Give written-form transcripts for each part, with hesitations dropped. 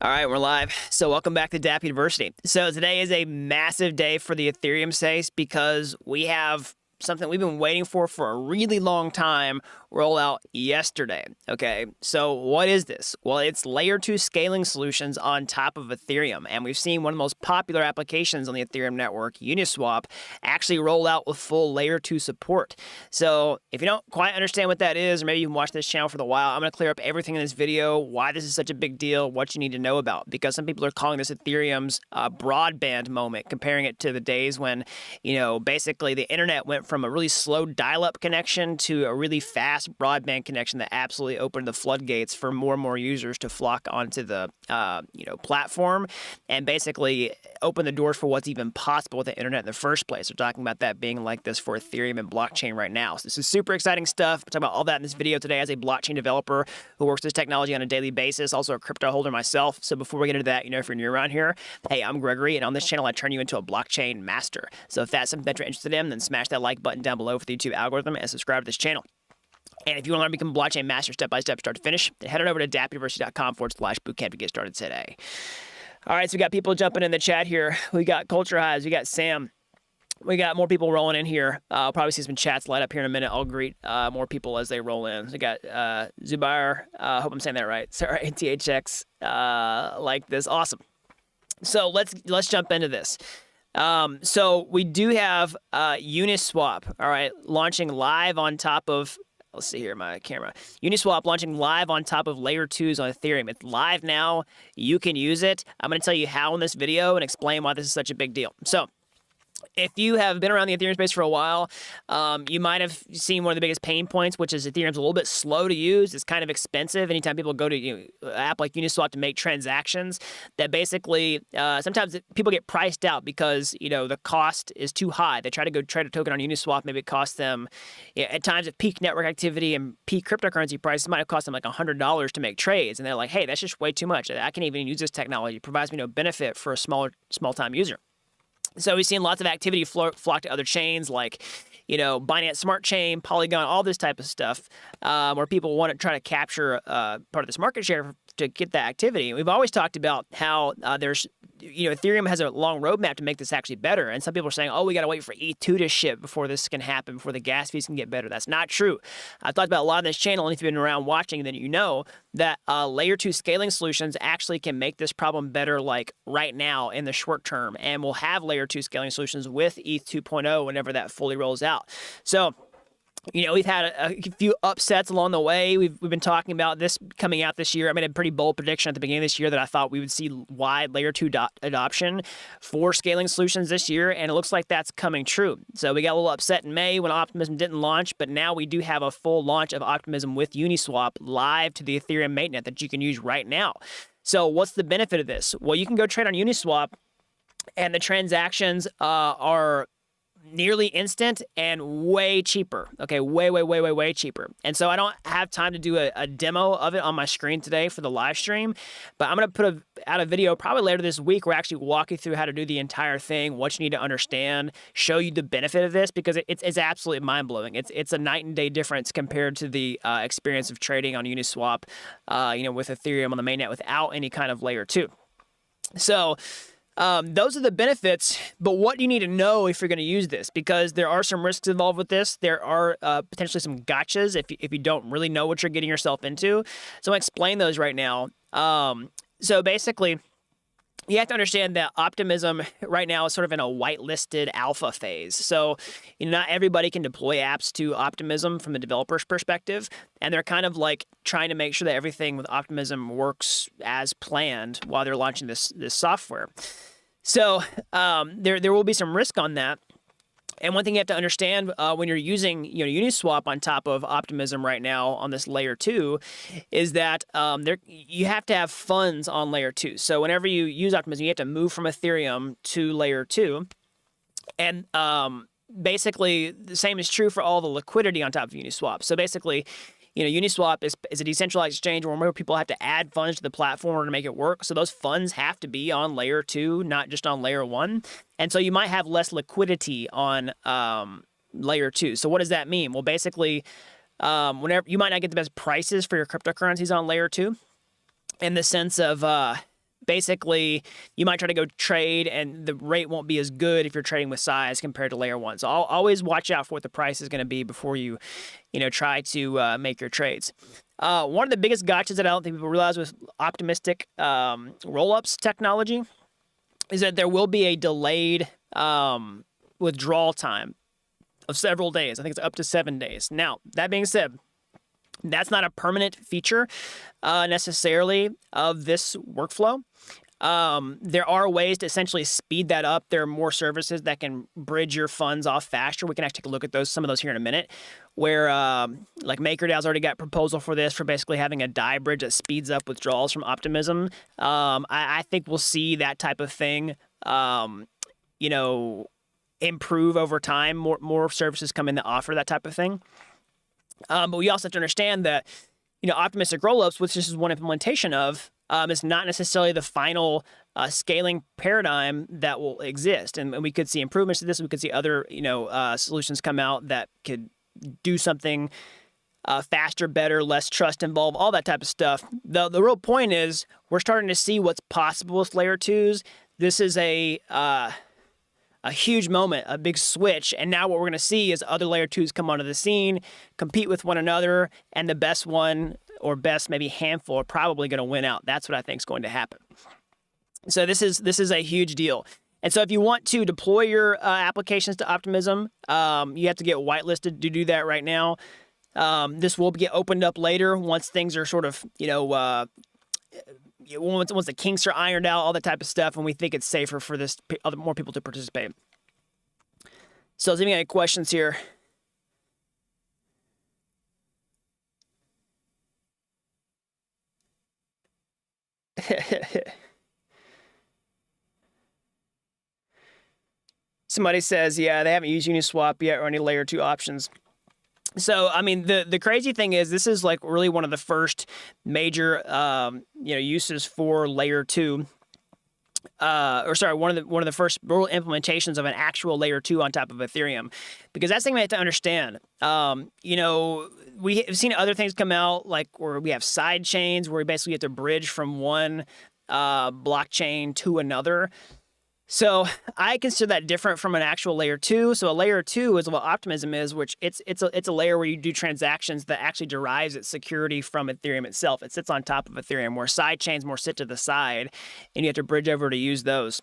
All right, we're live. So welcome back to Dapp University. So today is a massive day for the Ethereum space because we have something we've been waiting for a really long time roll out yesterday. Okay, so what is this? Well, it's layer 2 scaling solutions on top of Ethereum, and we've seen one of the most popular applications on the Ethereum network, Uniswap, actually roll out with full layer 2 support. So if you don't quite understand what that is, or maybe you've watched this channel for a while, I'm going to clear up everything in this video, why this is such a big deal, what you need to know about, because some people are calling this Ethereum's broadband moment, comparing it to the days when, basically the internet went from a really slow dial-up connection to a really fast broadband connection that absolutely opened the floodgates for more and more users to flock onto the platform and basically open the doors for what's even possible with the internet in the first place. We're talking about that being like this for Ethereum and blockchain right now. So this is super exciting stuff. We're talking about all that in this video today as a blockchain developer who works with this technology on a daily basis, also a crypto holder myself. So before we get into that, if you're new around here, hey, I'm Gregory, and on this channel I turn you into a blockchain master. So if that's something that you're interested in, then smash that like button down below for the YouTube algorithm and subscribe to this channel. And if you want to learn to become a blockchain master step by step, start to finish, then head on over to dappuniversity.com/bootcamp to get started today. All right, so we got people jumping in the chat here. We got Culture Highs, we got Sam. We got more people rolling in here. I'll probably see some chats light up here in a minute. I'll greet more people as they roll in. So we got Zubair. Hope I'm saying that right. Sorry, THX like this. Awesome. So let's jump into this. So we do have Uniswap, all right, launching live on top of, let's see here, my camera. Uniswap launching live on top of layer 2s on Ethereum. It's live now. You can use it. I'm going to tell you how in this video and explain why this is such a big deal. So if you have been around the Ethereum space for a while, you might have seen one of the biggest pain points, which is Ethereum's a little bit slow to use. It's kind of expensive. Anytime people go to an app like Uniswap to make transactions, that basically sometimes people get priced out because the cost is too high. They try to go trade a token on Uniswap. Maybe it costs them, at times at peak network activity and peak cryptocurrency prices, it might have cost them like $100 to make trades, and they're like, hey, that's just way too much. I can't even use this technology. It provides me no benefit for a small-time user. So we've seen lots of activity flock to other chains like, Binance Smart Chain, Polygon, all this type of stuff, where people want to try to capture part of this market share to get that activity. And we've always talked about how there's, Ethereum has a long roadmap to make this actually better. And some people are saying, oh, we got to wait for ETH2 to ship before this can happen, before the gas fees can get better. That's not true. I've talked about a lot on this channel, and if you've been around watching, then you know that layer 2 scaling solutions actually can make this problem better like right now in the short term. And we'll have layer 2 scaling solutions with ETH 2.0 whenever that fully rolls out. So, we've had a few upsets along the way. We've been talking about this coming out this year. I made a pretty bold prediction at the beginning of this year that I thought we would see wide layer 2 adoption for scaling solutions this year, and it looks like that's coming true. So we got a little upset in May when Optimism didn't launch, but now we do have a full launch of Optimism with Uniswap live to the Ethereum mainnet that you can use right now. So what's the benefit of this? Well, you can go trade on Uniswap, and the transactions are nearly instant and way cheaper. Okay, way cheaper. And so I don't have time to do a demo of it on my screen today for the live stream, but I'm going to put out a video probably later this week where I actually walk you through how to do the entire thing, what you need to understand, show you the benefit of this, because it's absolutely mind-blowing. It's a night and day difference compared to the experience of trading on Uniswap, with Ethereum on the mainnet without any kind of layer 2. So those are the benefits, but what do you need to know if you're going to use this? Because there are some risks involved with this. There are potentially some gotchas if you don't really know what you're getting yourself into. So I'm going to explain those right now. So basically, you have to understand that Optimism right now is sort of in a whitelisted alpha phase. So not everybody can deploy apps to Optimism from the developer's perspective, and they're kind of like trying to make sure that everything with Optimism works as planned while they're launching this software. So there will be some risk on that. And one thing you have to understand when you're using Uniswap on top of Optimism right now on this layer 2 is that you have to have funds on layer 2. So whenever you use Optimism, you have to move from Ethereum to layer 2. And basically the same is true for all the liquidity on top of Uniswap. So basically, Uniswap is a decentralized exchange where more people have to add funds to the platform to make it work. So those funds have to be on layer 2, not just on layer 1. And so you might have less liquidity on layer 2. So what does that mean? Well, basically, whenever you might not get the best prices for your cryptocurrencies on layer 2 in the sense of basically you might try to go trade and the rate won't be as good if you're trading with size compared to layer one. So always watch out for what the price is going to be before you try to make your trades. One of the biggest gotchas that I don't think people realize with optimistic rollups technology is that there will be a delayed withdrawal time of several days. I think it's up to 7 days. Now, that being said, that's not a permanent feature necessarily of this workflow. There are ways to essentially speed that up. There are more services that can bridge your funds off faster. We can actually take a look at some of those here in a minute, where like MakerDAO's already got a proposal for this, for basically having a DAI bridge that speeds up withdrawals from Optimism. I think we'll see that type of thing, improve over time. More services come in that offer that type of thing. But we also have to understand that, optimistic rollups, which this is one implementation of, is not necessarily the final scaling paradigm that will exist. And we could see improvements to this. We could see other, solutions come out that could do something faster, better, less trust involved, all that type of stuff. The real point is we're starting to see what's possible with layer twos. This is a huge moment, a big switch. And now what we're going to see is other layer twos come onto the scene, compete with one another, and the best one or best maybe handful are probably going to win out. That's what I think is going to happen. So this is a huge deal. And so if you want to deploy your applications to Optimism, you have to get whitelisted to do that right now. This will get opened up later once things are sort of, once the kinks are ironed out, all that type of stuff, and we think it's safer for more people to participate. So, is there any questions here? Somebody says, yeah, they haven't used Uniswap yet or any layer 2 options. So, I mean, the crazy thing is this is like really one of the first major, uses for layer 2. One of the first real implementations of an actual layer 2 on top of Ethereum, because that's the thing we have to understand. We have seen other things come out, like where we have side chains where we basically have to bridge from one blockchain to another. So I consider that different from an actual layer 2. So a layer 2 is what Optimism is, which it's a layer where you do transactions that actually derives its security from Ethereum itself. It sits on top of Ethereum, where side chains more sit to the side, and you have to bridge over to use those.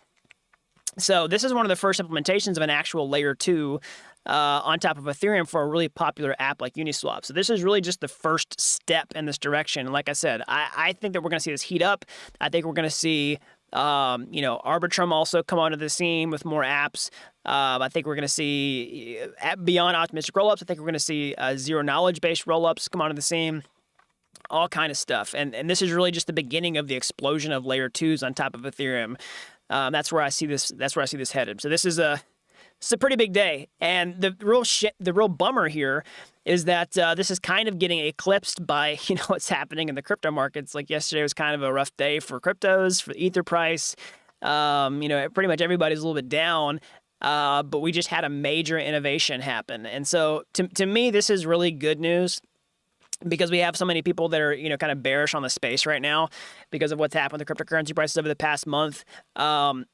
So this is one of the first implementations of an actual layer 2 on top of Ethereum for a really popular app like Uniswap. So this is really just the first step in this direction. And like I said, I think that we're going to see this heat up. I think we're going to see Arbitrum also come onto the scene with more apps. I think we're going to see, beyond optimistic rollups, I think we're going to see zero knowledge based rollups come onto the scene. All kind of stuff. And this is really just the beginning of the explosion of layer 2s on top of Ethereum. That's where I see this. That's where I see this headed. So this is a pretty big day. And the real bummer here is that this is kind of getting eclipsed by what's happening in the crypto markets. Like yesterday was kind of a rough day for cryptos, for the Ether price. Pretty much everybody's a little bit down. But we just had a major innovation happen. And so to me, this is really good news, because we have so many people that are, kind of bearish on the space right now because of what's happened with the cryptocurrency prices over the past month. I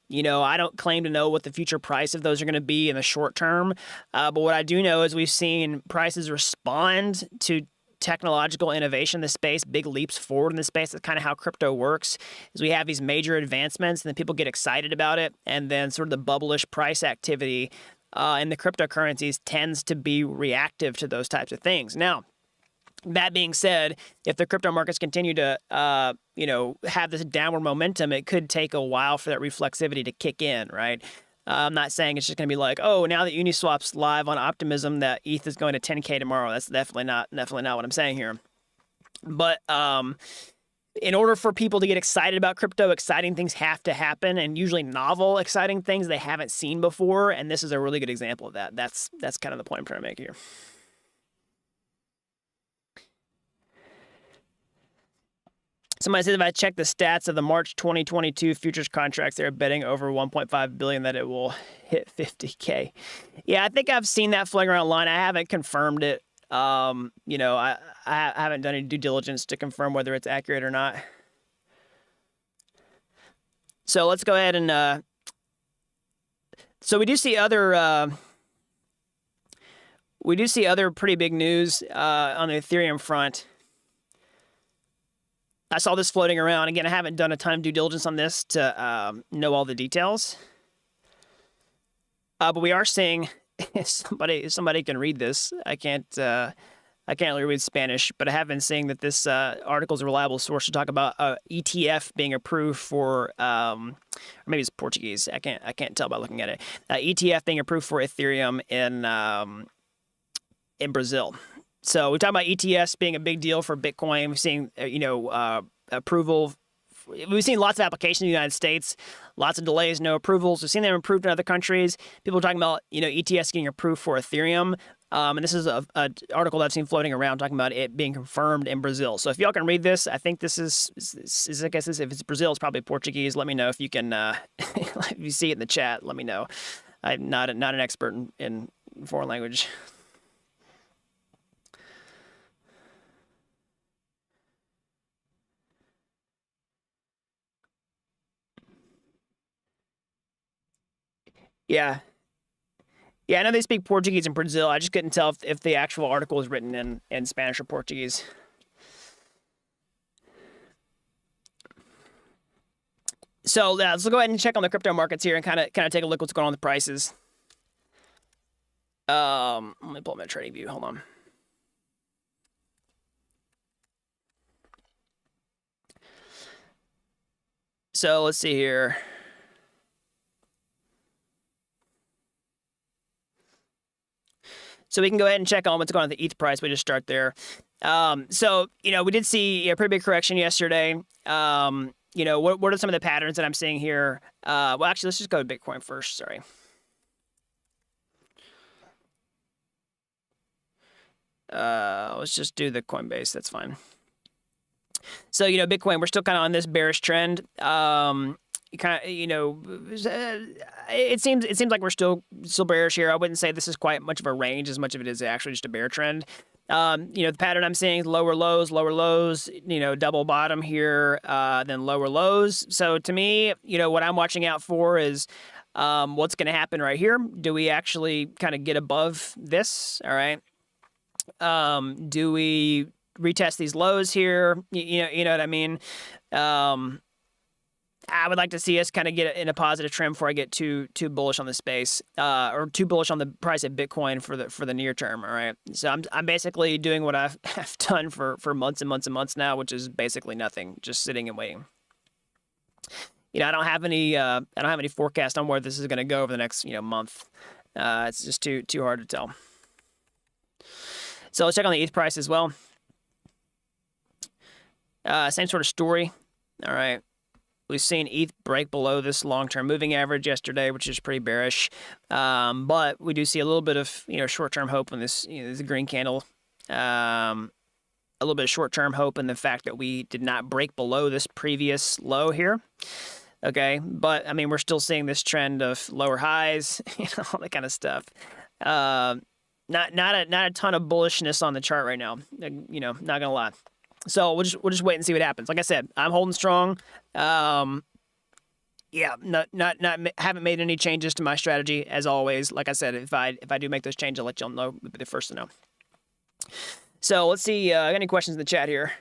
don't claim to know what the future price of those are going to be in the short term. But what I do know is we've seen prices respond to technological innovation in the space, big leaps forward in the space. That's kind of how crypto works, is we have these major advancements and then people get excited about it. And then sort of the bubblish price activity in the cryptocurrencies tends to be reactive to those types of things. Now, that being said, if the crypto markets continue to, have this downward momentum, it could take a while for that reflexivity to kick in, right? I'm not saying it's just going to be like, oh, now that Uniswap's live on Optimism, that ETH is going to 10K tomorrow. That's definitely not what I'm saying here. But in order for people to get excited about crypto, exciting things have to happen, and usually novel, exciting things they haven't seen before. And this is a really good example of that. That's kind of the point I'm trying to make here. Somebody says if I check the stats of the March 2022 futures contracts, they're betting over 1.5 billion that it will hit 50K. Yeah, I think I've seen that floating around online. I haven't confirmed it. I haven't done any due diligence to confirm whether it's accurate or not. So let's go ahead and so we do see other pretty big news on the Ethereum front. I saw this floating around. Again, I haven't done a ton of due diligence on this to know all the details. But we are seeing somebody can read this. I can't really read Spanish, but I have been seeing that this article is a reliable source to talk about ETF being approved for, or maybe it's Portuguese. I can't tell by looking at it. ETF being approved for Ethereum in Brazil. So we talk about ETFs being a big deal for Bitcoin. We've seen, approval. We've seen lots of applications in the United States, lots of delays, no approvals. We've seen them approved in other countries. People are talking about, ETFs getting approved for Ethereum. And this is an article that I've seen floating around talking about it being confirmed in Brazil. So if y'all can read this, I think this is I guess if it's Brazil, it's probably Portuguese. Let me know if you can, if you see it in the chat, let me know. I'm not an expert in foreign language. Yeah. Yeah, I know they speak Portuguese in Brazil. I just couldn't tell if the actual article is written in Spanish or Portuguese. So let's go ahead and check on the crypto markets here and kind of take a look what's going on with the prices. Let me pull up my trading view. Hold on. So let's see here. So we can go ahead and check on what's going on with the ETH price. We just start there. So, we did see a pretty big correction yesterday. What are some of the patterns that I'm seeing here? Well, actually, let's just go to Bitcoin first. Sorry. Let's just do the Coinbase. That's fine. So, Bitcoin, we're still kind of on this bearish trend. It seems like we're still bearish here. I wouldn't say this is quite much of a range as much of it is actually just a bear trend. The pattern I'm seeing is lower lows, double bottom here, then lower lows. So to me, what I'm watching out for is what's going to happen right here. Do we actually kind of get above this? All right. Do we retest these lows here? You know what I mean? I would like to see us kind of get in a positive trend before I get too bullish on the space, or too bullish on the price of Bitcoin for the near term. All right, so I'm basically doing what I've done for months and months and months now, which is basically nothing, just sitting and waiting. I don't have any forecast on where this is going to go over the next month. It's just too hard to tell. So let's check on the ETH price as well. Same sort of story. All right. We've seen ETH break below this long-term moving average yesterday, which is pretty bearish. But we do see a little bit of short-term hope in this, this green candle. A little bit of short-term hope in the fact that we did not break below this previous low here. Okay, but I mean we're still seeing this trend of lower highs, all that kind of stuff. Not a ton of bullishness on the chart right now. Not gonna lie. So we'll just wait and see what happens. Like I said, I'm holding strong. Haven't made any changes to my strategy as always. Like I said, if I do make those changes, I'll let y'all know. We'll be the first to know. So let's see. I got any questions in the chat here?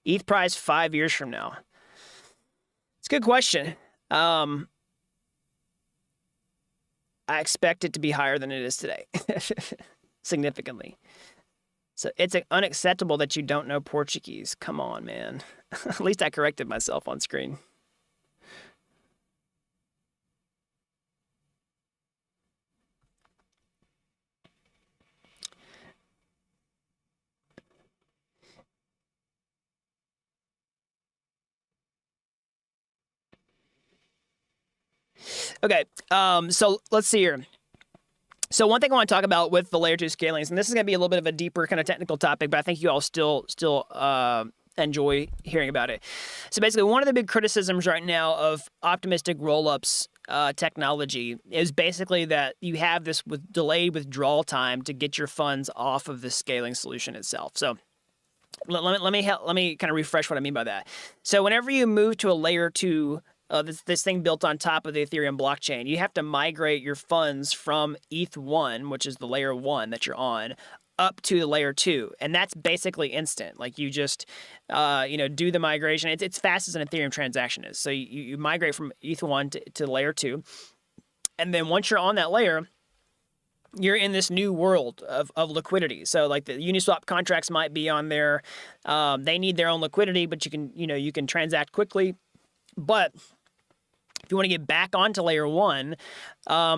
ETH price 5 years from now. It's a good question. I expect it to be higher than it is today. Significantly. So it's unacceptable that you don't know Portuguese. Come on, man. At least I corrected myself on screen. Okay, so let's see here. So one thing I want to talk about with the layer 2 scalings, and this is going to be a little bit of a deeper kind of technical topic, but I think you all still enjoy hearing about it. So basically, one of the big criticisms right now of optimistic rollups technology is basically that you have this delayed withdrawal time to get your funds off of the scaling solution itself. So let me kind of refresh what I mean by that. So whenever you move to a layer 2, this thing built on top of the Ethereum blockchain, you have to migrate your funds from ETH1, which is the layer 1 that you're on, up to the layer 2, and that's basically instant. Like you just do the migration. It's fast as an Ethereum transaction is. So you migrate from ETH1 to layer 2, and then once you're on that layer, you're in this new world of liquidity. So like the Uniswap contracts might be on there. They need their own liquidity, but you can transact quickly. But if you want to get back onto layer 1,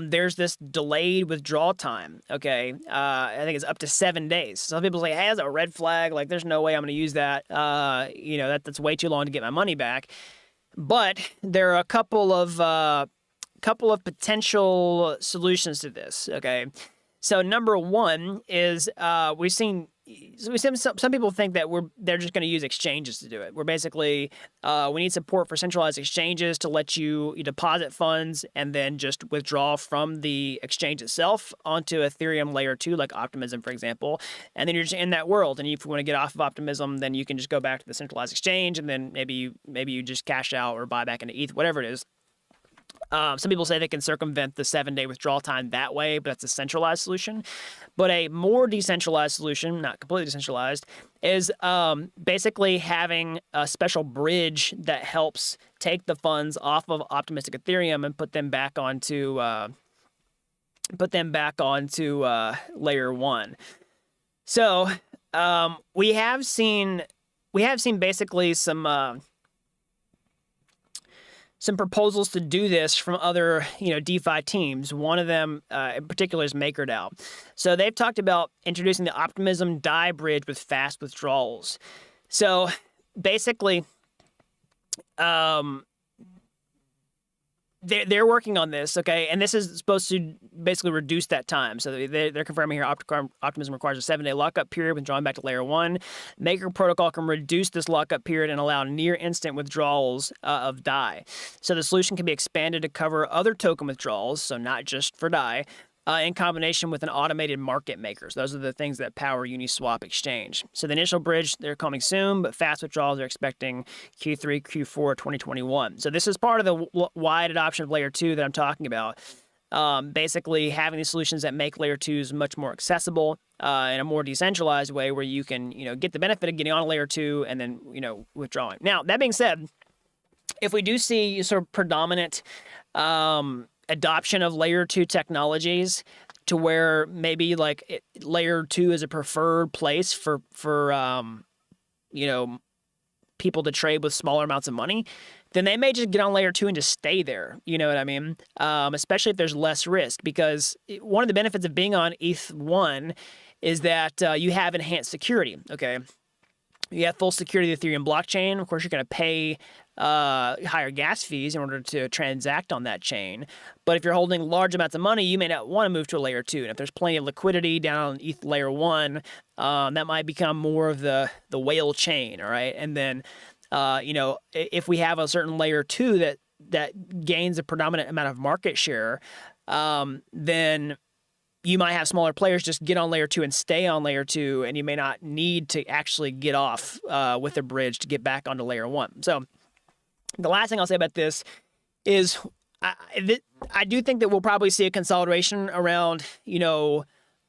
there's this delayed withdrawal time. Okay, I think it's up to 7 days. Some people say, "Hey, that's a red flag. Like, there's no way I'm going to use that. That's way too long to get my money back." But there are a couple of potential solutions to this. Okay, so number one is we've seen some people think that they're just going to use exchanges to do it. We're basically we need support for centralized exchanges to let you deposit funds and then just withdraw from the exchange itself onto Ethereum layer 2, like Optimism, for example. And then you're just in that world. And if you want to get off of Optimism, then you can just go back to the centralized exchange, and then maybe you just cash out or buy back into ETH, whatever it is. Some people say they can circumvent the 7-day withdrawal time that way, but that's a centralized solution. But a more decentralized solution, not completely decentralized, is basically having a special bridge that helps take the funds off of optimistic Ethereum and put them back onto layer 1. So we have seen basically some proposals to do this from other, DeFi teams. One of them in particular is MakerDAO. So they've talked about introducing the Optimism DAI Bridge with fast withdrawals. So basically, they're working on this, okay? And this is supposed to basically reduce that time. So they're confirming here Optimism requires a 7-day lockup period when drawing back to layer 1. Maker Protocol can reduce this lockup period and allow near instant withdrawals of DAI. So the solution can be expanded to cover other token withdrawals, so not just for DAI, in combination with an automated market makers. Those are the things that power Uniswap exchange. So the initial bridge, they're coming soon, but fast withdrawals are expecting Q3, Q4 2021. So this is part of the wide adoption of layer 2 that I'm talking about. Basically having these solutions that make layer 2s much more accessible in a more decentralized way, where you can, get the benefit of getting on a layer 2 and then, withdrawing. Now, that being said, if we do see sort of predominant adoption of layer 2 technologies to where maybe like layer 2 is a preferred place for people to trade with smaller amounts of money, then they may just get on layer 2 and just stay there. You know what I mean? Especially if there's less risk, because one of the benefits of being on ETH1 is that you have enhanced security. Okay. You have full security of the Ethereum blockchain. Of course, you're going to pay higher gas fees in order to transact on that chain. But if you're holding large amounts of money, you may not want to move to a layer 2. And if there's plenty of liquidity down on ETH layer 1, that might become more of the whale chain, all right? And then, if we have a certain layer 2 that gains a predominant amount of market share, then you might have smaller players just get on layer 2 and stay on layer 2, and you may not need to actually get off with a bridge to get back onto layer 1. So the last thing I'll say about this is I do think that we'll probably see a consolidation around,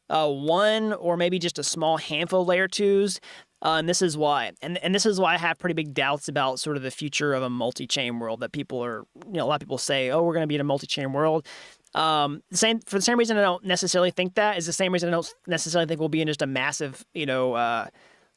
one or maybe just a small handful of layer 2s. And this is why. And this is why I have pretty big doubts about sort of the future of a multi-chain world, that people are, a lot of people say, oh, we're going to be in a multi-chain world. For the same reason I don't necessarily think that is the same reason I don't necessarily think we'll be in just a massive,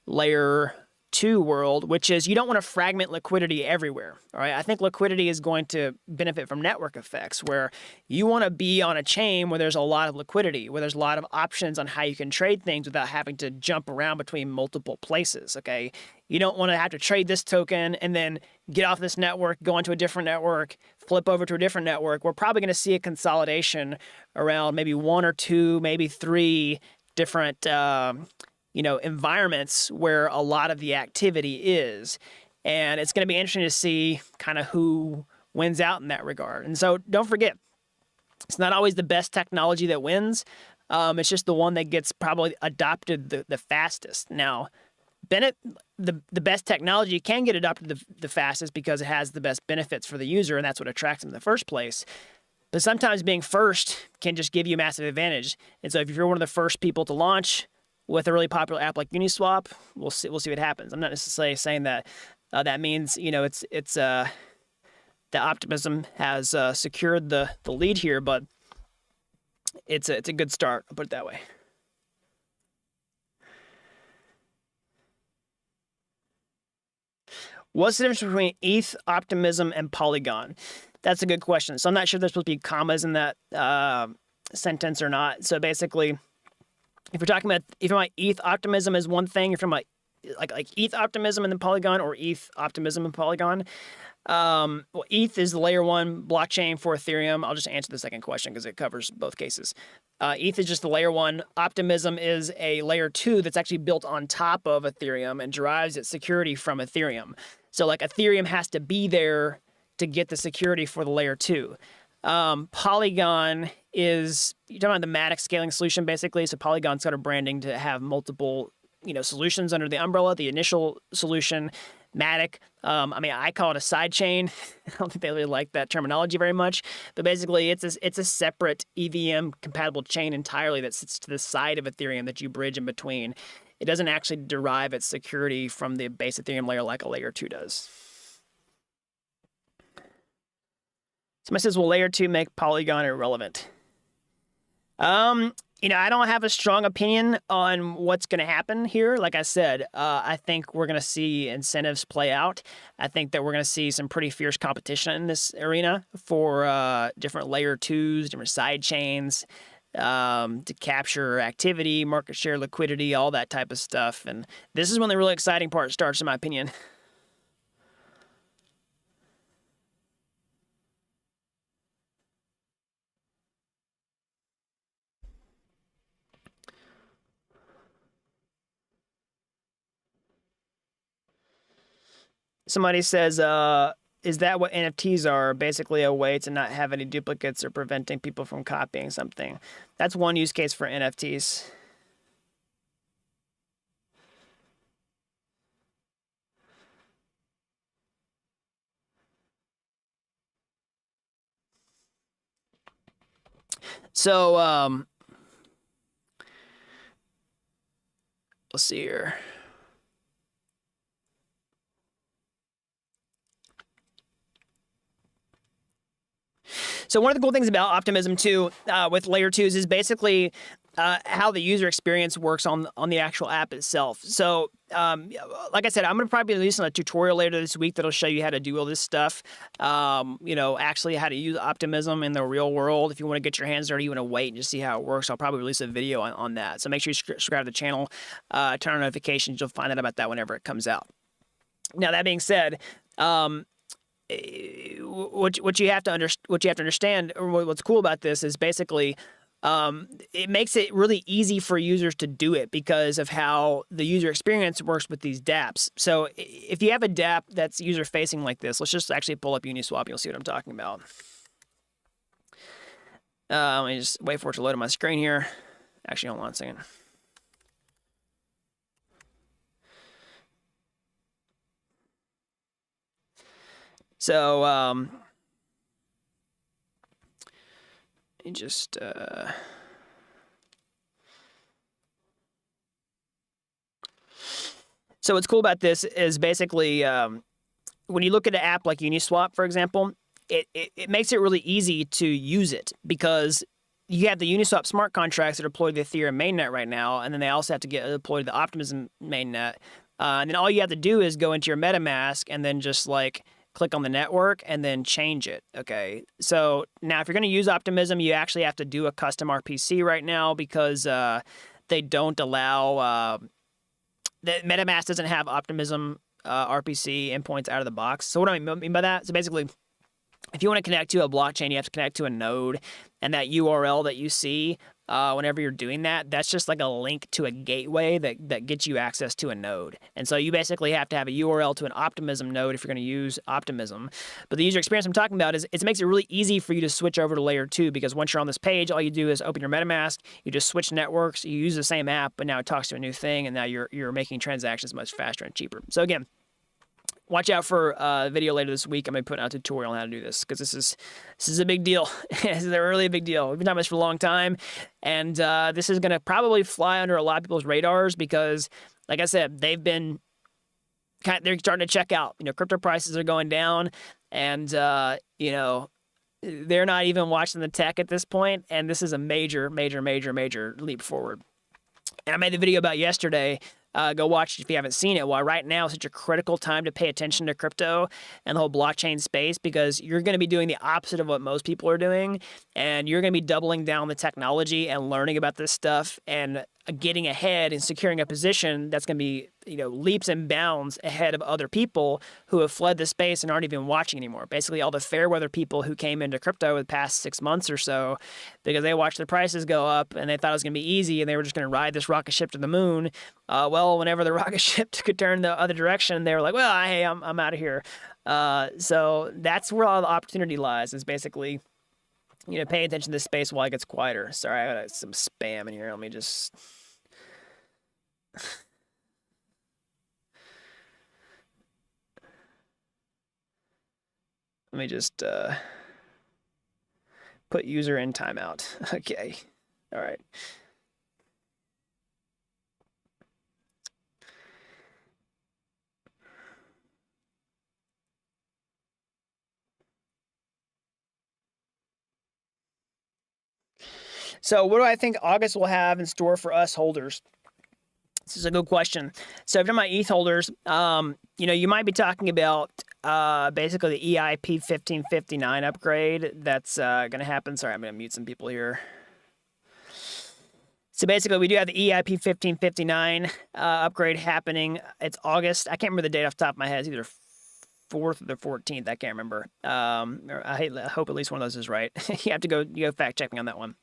layer 2 world, which is you don't want to fragment liquidity everywhere. All right. I think liquidity is going to benefit from network effects, where you want to be on a chain where there's a lot of liquidity, where there's a lot of options on how you can trade things without having to jump around between multiple places. Okay. You don't want to have to trade this token and then get off this network, go onto a different network, flip over to a different network. We're probably going to see a consolidation around maybe 1 or 2, maybe 3 different, environments where a lot of the activity is. And it's going to be interesting to see kind of who wins out in that regard. And so don't forget, it's not always the best technology that wins. It's just the one that gets probably adopted the fastest. Now, the best technology can get adopted the fastest because it has the best benefits for the user, and that's what attracts them in the first place. But sometimes being first can just give you a massive advantage. And so if you're one of the first people to launch with a really popular app like Uniswap, we'll see what happens. I'm not necessarily saying that that means it's that Optimism has secured the lead here, but it's a good start. I'll put it that way. What's the difference between ETH, Optimism, and Polygon? That's a good question. So I'm not sure if there's supposed to be commas in that sentence or not. So basically, if you're talking about ETH Optimism is one thing, if you're talking about like ETH Optimism and then Polygon, or ETH Optimism and Polygon. Well, ETH is the layer 1 blockchain for Ethereum. I'll just answer the second question because it covers both cases. ETH is just the layer 1. Optimism is a layer 2 that's actually built on top of Ethereum and derives its security from Ethereum. So like Ethereum has to be there to get the security for the layer 2. Polygon is, you're talking about the Matic scaling solution basically. So Polygon's got a branding to have multiple solutions under the umbrella. The initial solution, Matic, I call it a side chain. I don't think they really like that terminology very much, but basically it's a separate EVM compatible chain entirely that sits to the side of Ethereum that you bridge in between. It doesn't actually derive its security from the base Ethereum layer like a layer 2 does. Somebody says, will layer 2 make Polygon irrelevant? I don't have a strong opinion on what's going to happen here. Like I said, I think we're going to see incentives play out. I think that we're going to see some pretty fierce competition in this arena for different layer 2s, different side chains, to capture activity, market share, liquidity, all that type of stuff. And this is when the really exciting part starts, in my opinion. Somebody says, is that what NFTs are? Basically a way to not have any duplicates or preventing people from copying something. That's one use case for NFTs. So, let's see here. So one of the cool things about Optimism too, with layer 2s, is basically how the user experience works on the actual app itself. So like I said, I'm going to probably be releasing a tutorial later this week that'll show you how to do all this stuff. Actually how to use Optimism in the real world. If you want to get your hands dirty, you want to wait and just see how it works, I'll probably release a video on that. So make sure you subscribe to the channel, turn on notifications. You'll find out about that whenever it comes out. Now, that being said, what you have to understand, or what's cool about this, is basically it makes it really easy for users to do it because of how the user experience works with these dApps. So if you have a dApp that's user facing like this, let's just actually pull up Uniswap and you'll see what I'm talking about. Let me just wait for it to load on my screen here. Actually, hold on a second. So, just so what's cool about this is basically when you look at an app like Uniswap, for example, it makes it really easy to use it because you have the Uniswap smart contracts that are deployed to the Ethereum mainnet right now, and then they also have to get deployed to the Optimism mainnet. And then all you have to do is go into your MetaMask and then just click on the network and then change it. Okay. So now if you're going to use Optimism, you actually have to do a custom RPC right now because they don't allow, the MetaMask doesn't have Optimism RPC endpoints out of the box. So what do I mean by that? So basically, if you want to connect to a blockchain, you have to connect to a node, and that URL that you see whenever you're doing that, that's just like a link to a gateway that gets you access to a node. And so you basically have to have a URL to an Optimism node if you're going to use Optimism. But the user experience I'm talking about is it makes it really easy for you to switch over to layer 2, because once you're on this page, all you do is open your MetaMask, you just switch networks, you use the same app, but now it talks to a new thing, and now you're making transactions much faster and cheaper. So again, watch out for a video later this week. I'm going to put out a tutorial on how to do this, because this is a big deal. This is a really big deal. We've been talking about this for a long time, and this is going to probably fly under a lot of people's radars because, like I said, they're starting to check out. Crypto prices are going down, and they're not even watching the tech at this point, and this is a major, major, major, major leap forward. And I made the video about yesterday. Go watch it if you haven't seen it. Why right now is such a critical time to pay attention to crypto and the whole blockchain space, because you're going to be doing the opposite of what most people are doing, and you're going to be doubling down the technology and learning about this stuff and getting ahead and securing a position that's going to be leaps and bounds ahead of other people who have fled the space and aren't even watching anymore. Basically, all the fair weather people who came into crypto the past 6 months or so because they watched the prices go up and they thought it was going to be easy and they were just going to ride this rocket ship to the moon. Well, whenever the rocket ship could turn the other direction, they were like, well, hey, I'm out of here. So that's where all the opportunity lies, is basically paying attention to this space while it gets quieter. Sorry, I got some spam in here. Let me just... put user in timeout. Okay. All right. So what do I think August will have in store for us holders? This is a good question. So if you're my ETH holders, you might be talking about basically the EIP 1559 upgrade that's going to happen. Sorry, I'm going to mute some people here. So basically, we do have the EIP 1559 upgrade happening. It's August. I can't remember the date off the top of my head. It's either 4th or the 14th. I can't remember. I hope at least one of those is right. You have to go fact check me on that one.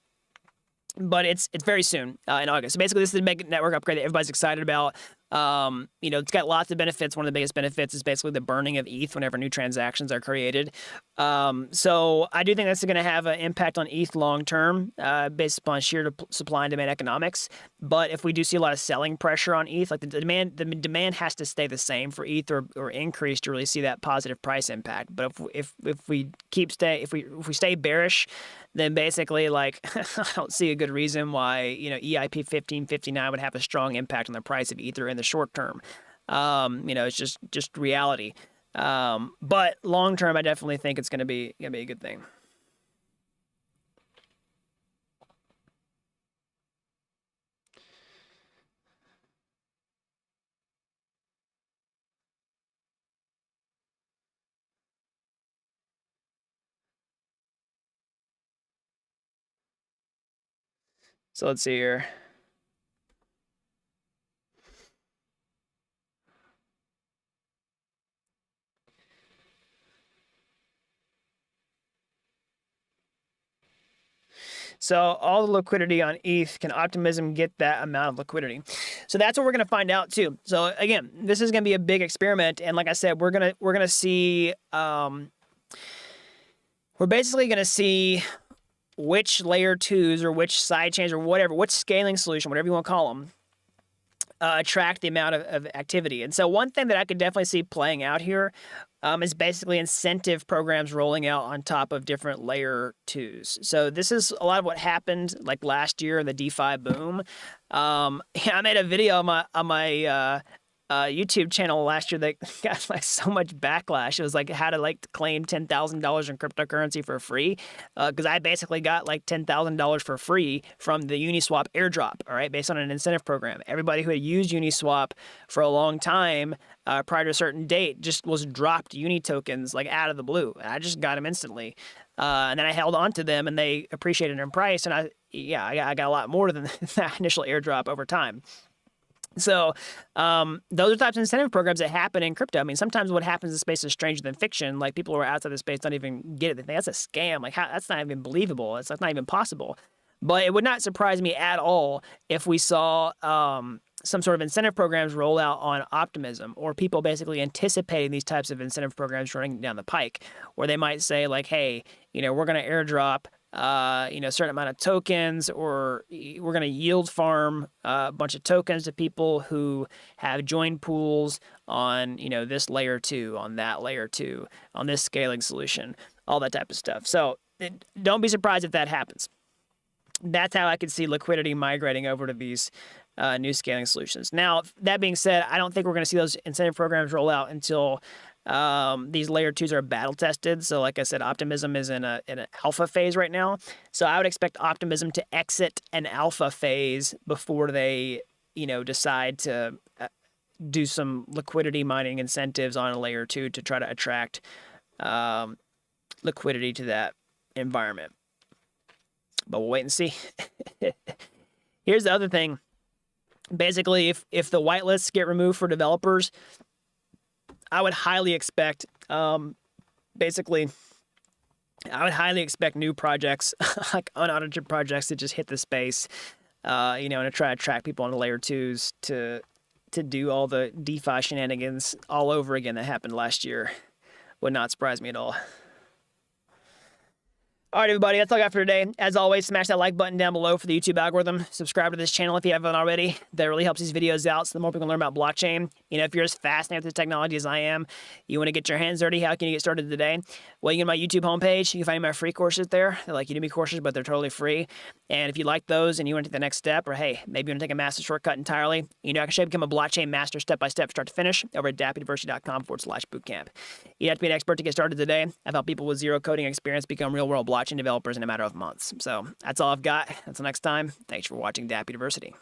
But it's very soon in August. So basically, this is a big network upgrade that everybody's excited about. It's got lots of benefits. One of the biggest benefits is basically the burning of ETH whenever new transactions are created. So I do think that's going to have an impact on ETH long term, based upon sheer supply and demand economics. But if we do see a lot of selling pressure on ETH, like the demand has to stay the same for ETH or increase to really see that positive price impact. But if we stay bearish, then basically, like, I don't see a good reason why EIP 1559 would have a strong impact on the price of Ether in the short term. It's just reality. But long term, I definitely think it's gonna be a good thing. So let's see here. So all the liquidity on ETH, can Optimism get that amount of liquidity? So that's what we're going to find out too. So again, this is going to be a big experiment, and like I said, we're gonna see we're basically going to see which layer 2s or which side chains or whatever, which scaling solution, whatever you want to call them, attract the amount of activity. And so one thing that I could definitely see playing out here is basically incentive programs rolling out on top of different layer 2s. So this is a lot of what happened like last year in the DeFi boom. I made a video on my YouTube channel last year that got like so much backlash. It was like how to claim $10,000 in cryptocurrency for free, because I basically got like $10,000 for free from the Uniswap airdrop, all right, based on an incentive program. Everybody who had used Uniswap for a long time prior to a certain date just was dropped Uni tokens like out of the blue. I just got them instantly. And then I held on to them and they appreciated in price. And I got a lot more than that initial airdrop over time. So those are types of incentive programs that happen in crypto. I mean, sometimes what happens in space is stranger than fiction. Like people who are outside the space don't even get it. They think that's a scam. Like that's not even believable. That's not even possible. But it would not surprise me at all if we saw some sort of incentive programs roll out on Optimism, or people basically anticipating these types of incentive programs running down the pike, where they might say like, hey, we're going to airdrop a certain amount of tokens, or we're going to yield farm a bunch of tokens to people who have joined pools on, this layer 2, on that layer 2, on this scaling solution, all that type of stuff. So don't be surprised if that happens. That's how I could see liquidity migrating over to these new scaling solutions. Now, that being said, I don't think we're going to see those incentive programs roll out until these layer 2s are battle tested. So like I said, Optimism is in an alpha phase right now. So I would expect Optimism to exit an alpha phase before they, decide to do some liquidity mining incentives on a layer 2 to try to attract liquidity to that environment. But we'll wait and see. Here's the other thing. Basically, if the whitelists get removed for developers, I would highly expect, new projects, like unaudited projects, to just hit the space, and to try to attract people on the layer 2s to do all the DeFi shenanigans all over again that happened last year. Would not surprise me at all. All right, everybody, that's all I got for today. As always, smash that like button down below for the YouTube algorithm. Subscribe to this channel if you haven't already. That really helps these videos out, so the more people can learn about blockchain. If you're as fascinated with this technology as I am, you want to get your hands dirty, how can you get started today? Well, you can go to my YouTube homepage. You can find my free courses there. They're like Udemy courses, but they're totally free. And if you like those and you want to take the next step, or hey, maybe you want to take a master shortcut entirely, I can show you how to become a blockchain master step-by-step, start to finish, over at dappuniversity.com/bootcamp. You have to be an expert to get started today. I've helped people with zero coding experience become real-world blockchain developers in a matter of months. So that's all I've got. Until next time, thanks for watching Dapp University.